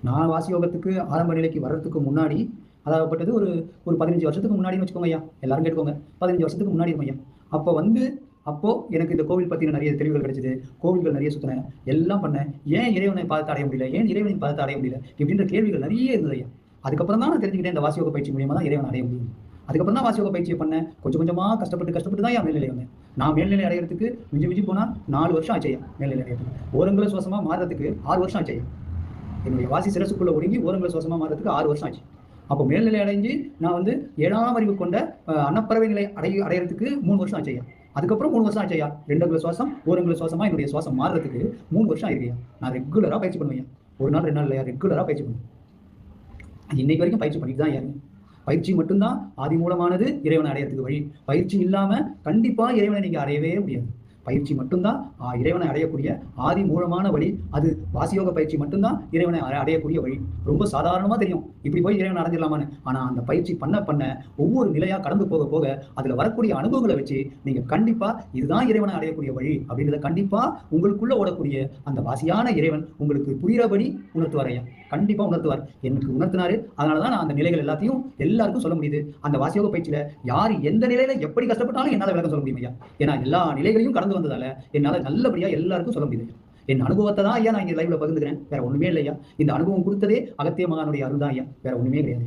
நான் வாசி யோகத்துக்கு ஆரம்ப நிலைக்கு வர்றதுக்கு முன்னாடி, அதாகப்பட்டது ஒரு ஒரு 15 வருஷத்துக்கு முன்னாடின்னு வச்சுக்கோங்க ஐயா. எல்லாரும் கேட்டுக்கோங்க. 15 வருஷத்துக்கு முன்னாடி இருக்கும் ஐயா. அப்போ வந்து அப்போ எனக்கு இந்த கோவில் பத்தின நிறைய தெளிவுகள் கிடைச்சது. கோவில்கள் நிறைய சுத்தினேன். எல்லாம் பண்ணேன். ஏன் இறைவனை பாதத்தை அடைய முடியல? ஏன் இறைவனின் பாதத்தை அடைய முடியல? இப்படின்ற கேள்விகள் நிறைய இருந்தது ஐயா. அதுக்கப்புறம் தான் நான் தெரிஞ்சுக்கிட்டேன், இந்த வாசியோக பயிற்சி மூலியமா தான் இறைவனை அடைய முடியும். அதுக்கப்புறம் தான் வாசியோக பயிற்சியை பண்ணேன். கொஞ்சம் கொஞ்சமா கஷ்டப்பட்டு தான் மேல்நிலை வந்தேன். நான் மேல்நிலை அடைகிறதுக்கு மிஞ்சி போனா 4 வருஷம் ஆச்சு ஐயா. மேல்நிலை அடைகிறதுக்கு ஓரங்குல சுவாசமா மாறுறதுக்கு 6 வருஷம் ஆச்சு ஐயா. என்னுடைய வாசி சிரசுக்குள்ள ஒடுங்கி ஓரங்குல சுவாசமா மாறுறதுக்கு 6 வருஷம் ஆச்சு. அப்போ மேல்நிலை அடைஞ்சு நான் வந்து 7ஆம் அறிவு கொண்ட அன்னப்பறவை நிலை அடையிறதுக்கு 3 வருஷம் ஆச்சு ஐயா. அதுக்கப்புறம் 3 வருஷம் ஆச்சு ஐயா. 2 அங்குல சுவாசம், ஓரங்குல சுவாசமா என்னுடைய சுவாசம் மாறுறதுக்கு 3 வருஷம் ஆயிருக்கு. நான் ரெகுலரா பயிற்சி பண்ணுவேன். ஒரு நாள் 2 நாள் இல்லையா, ரெகுலரா பயிற்சி பண்ணுவேன். இன்னைக்கு வரைக்கும் பயிற்சி பண்ணிட்டு தான் இருங்க. பயிற்சி மட்டும்தான் ஆதி மூலமானது இறைவனை அடையறதுக்கு வழி. பயிற்சி இல்லாம கண்டிப்பா இறைவனை நீங்க அடையவே முடியாது. பயிற்சி மட்டும்தான் இறைவனை அடையக்கூடிய ஆதி மூலமான வழி. அது வாசியோக பயிற்சி மட்டும்தான் இறைவனை அடையக்கூடிய வழி. ரொம்ப சாதாரணமா தெரியும் இப்படி போய் இறைவனை அடைஞ்சிடலாமான்னு. ஆனா அந்த பயிற்சி பண்ண ஒவ்வொரு நிலையா கடந்து போக போக அதுல வரக்கூடிய அனுபவங்களை வச்சு நீங்க கண்டிப்பா இதுதான் இறைவனை அடையக்கூடிய வழி அப்படின்றத கண்டிப்பா உங்களுக்குள்ள ஓடக்கூடிய அந்த வாசியான இறைவன் உங்களுக்கு புரிகிறபடி உணர்த்துவார் ஐயா. கண்டிப்பா உணர்த்துவார். எனக்கு உணர்த்தினாரு. அதனாலதான் நான் அந்த நிலைகள் எல்லாத்தையும் எல்லாருக்கும் சொல்ல முடியுது. அந்த வாசியோக பயிற்சியில யார் எந்த நிலையில எப்படி கஷ்டப்பட்டாலும் என்னால விளக்கம் சொல்ல முடியும் ஐயா. ஏன்னா எல்லா நிலைகளையும் கடந்து வந்ததால என்னால நல்லபடியா எல்லாருக்கும் சொல்ல முடியுது. என் அனுபவத்தை தான் ஐயா நான் இங்க லைவ்ல பகிர்ந்துக்கிறேன். வேற ஒண்ணுமே இல்லையா. இந்த அனுபவம் கொடுத்ததே அகத்திய மகானுடைய அருள் தான் ஐயா. வேற ஒண்ணுமே கிடையாது.